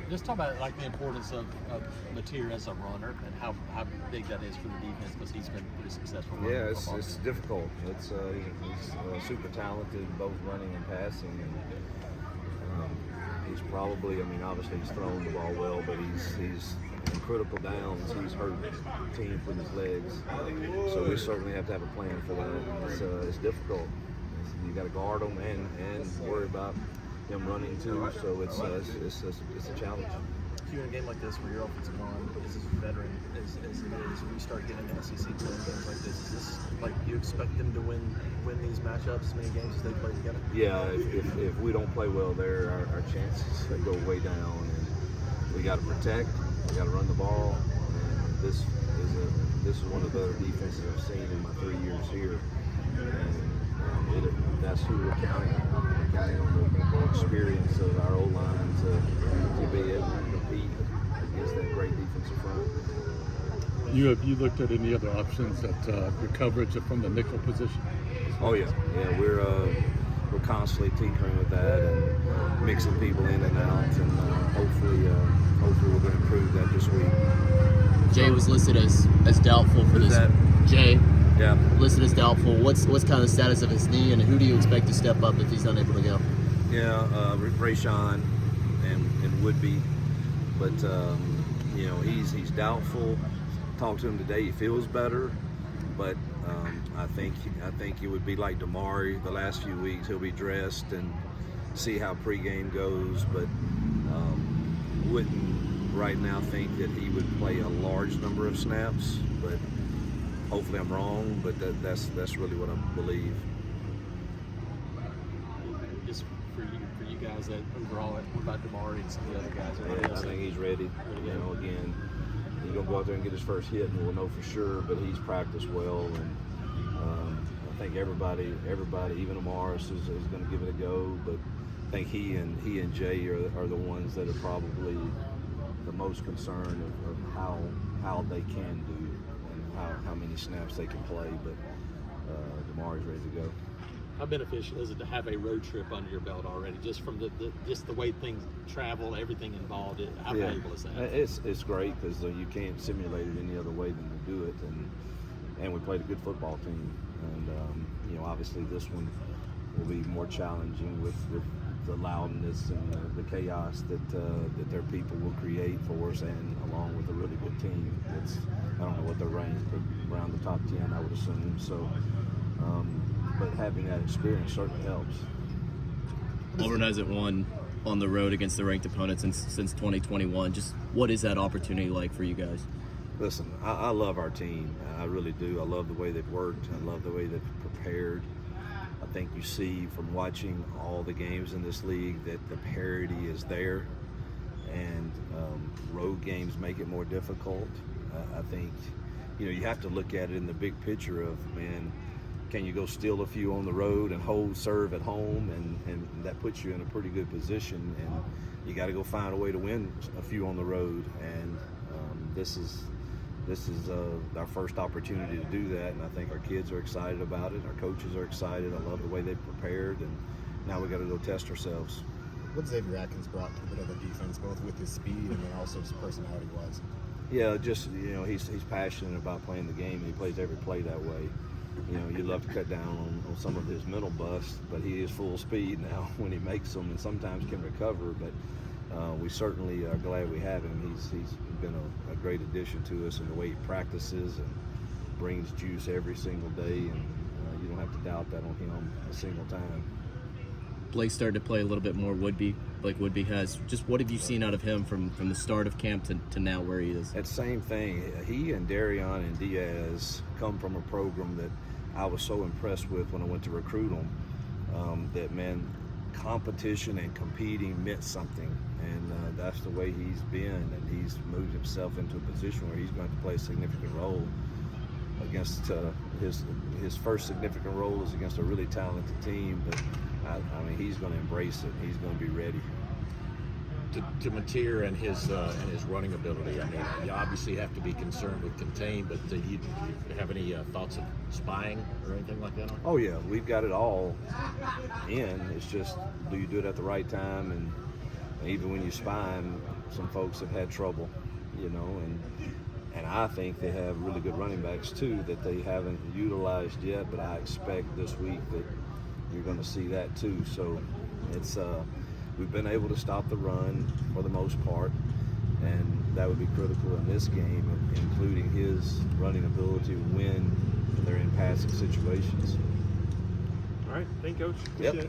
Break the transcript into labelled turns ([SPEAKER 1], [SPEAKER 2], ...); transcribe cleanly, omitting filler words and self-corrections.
[SPEAKER 1] Just talk about like the importance of Mateer as a runner and how big that is for the defense because he's been pretty successful.
[SPEAKER 2] Yeah, it's difficult. He's super talented, both running and passing. And, he's probably, obviously he's throwing the ball well, but he's in critical downs. He's hurt teams with his legs. So we certainly have to have a plan for that. It's difficult. You got to guard him and worry about him running too, so it's a challenge.
[SPEAKER 1] Hugh, in a game like this where your offensive line is as veteran as it is, when you start getting into SEC play and games like this, is this like you expect them to win these matchups as many games as they play together?
[SPEAKER 2] Yeah, if we don't play well there, our chances go way down, and we got to protect, we got to run the ball. And this is one of the better defenses I've seen in my 3 years here. And that's who we're counting on. We're counting on the experience of our O-line to be able to compete against that great defensive front.
[SPEAKER 3] Have you looked at any other options at your coverage from the nickel position?
[SPEAKER 2] Oh yeah, we're constantly tinkering with that and mixing people in and out, and hopefully we're going to improve that this week.
[SPEAKER 4] Jay was listed as doubtful for this. Jay.
[SPEAKER 2] Yeah.
[SPEAKER 4] Listed as doubtful. What's kind of the status of his knee, and who do you expect to step up if he's unable to go?
[SPEAKER 2] Yeah, Rayshawn and Woodby, but he's doubtful. Talked to him today. He feels better, but I think it would be like Damari the last few weeks. He'll be dressed and see how pregame goes, but wouldn't right now think that he would play a large number of snaps, but. Hopefully I'm wrong, but that's really what I believe.
[SPEAKER 1] Just for you guys that overall, what about Damari and some of the other guys?
[SPEAKER 2] I think he's ready. Again, he's gonna go out there and get his first hit, and we'll know for sure. But he's practiced well, and I think everybody, even Amaris is going to give it a go. But I think he and Jay are the ones that are probably the most concerned of how they can do. How many snaps they can play, but Damari's ready to go.
[SPEAKER 1] How beneficial is it to have a road trip under your belt already, just from the way things travel, everything involved? How valuable is that?
[SPEAKER 2] It's great because you can't simulate it any other way than to do it, and we played a good football team, and obviously this one will be more challenging with the loudness and the chaos that their people will create for us, and along with a really good team. I don't know what they're ranked, but around the top 10, I would assume. So, but having that experience certainly helps.
[SPEAKER 4] Auburn hasn't won on the road against the ranked opponents since 2021. Just what is that opportunity like for you guys?
[SPEAKER 2] Listen, I love our team. I really do. I love the way they've worked. I love the way they've prepared. I think you see from watching all the games in this league that the parity is there, and road games make it more difficult. I think, you have to look at it in the big picture of, man, can you go steal a few on the road and serve at home, and that puts you in a pretty good position, and you got to go find a way to win a few on the road, and this is our first opportunity to do that, and I think our kids are excited about it. Our coaches are excited. I love the way they've prepared, and now we got to go test ourselves.
[SPEAKER 5] What Xavier Atkins brought to the bit of the defense, both with his speed and then also his personality-wise?
[SPEAKER 2] Yeah, just he's passionate about playing the game, and he plays every play that way. You love to cut down on some of his mental busts, but he is full speed now when he makes them, and sometimes can recover. But we certainly are glad we have him. He's been a great addition to us in the way he practices and brings juice every single day, and you don't have to doubt that on him a single time.
[SPEAKER 4] Blake started to play a little bit more Woodby, like Woodby has. Just what have you seen out of him from the start of camp to now where he is?
[SPEAKER 2] That same thing. He and Darion and Diaz come from a program that I was so impressed with when I went to recruit them. That, man, competition and competing meant something, and that's the way he's been, and he's moved himself into a position where he's going to play a significant role against his first significant role is against a really talented team, but he's going to embrace it. He's going to be ready.
[SPEAKER 6] To Mateer and his running ability, you obviously have to be concerned with contain, but do you have any thoughts of spying or anything like that?
[SPEAKER 2] Oh yeah, we've got it all in. It's just, do you do it at the right time? And And even when you spy him, some folks have had trouble, you know, and I think they have really good running backs too that they haven't utilized yet, but I expect this week that you're going to see that too. So it's we've been able to stop the run for the most part, and that would be critical in this game, including his running ability when they're in passing situations.
[SPEAKER 7] All right, thank you, Coach.
[SPEAKER 2] Yep.
[SPEAKER 7] Appreciate it.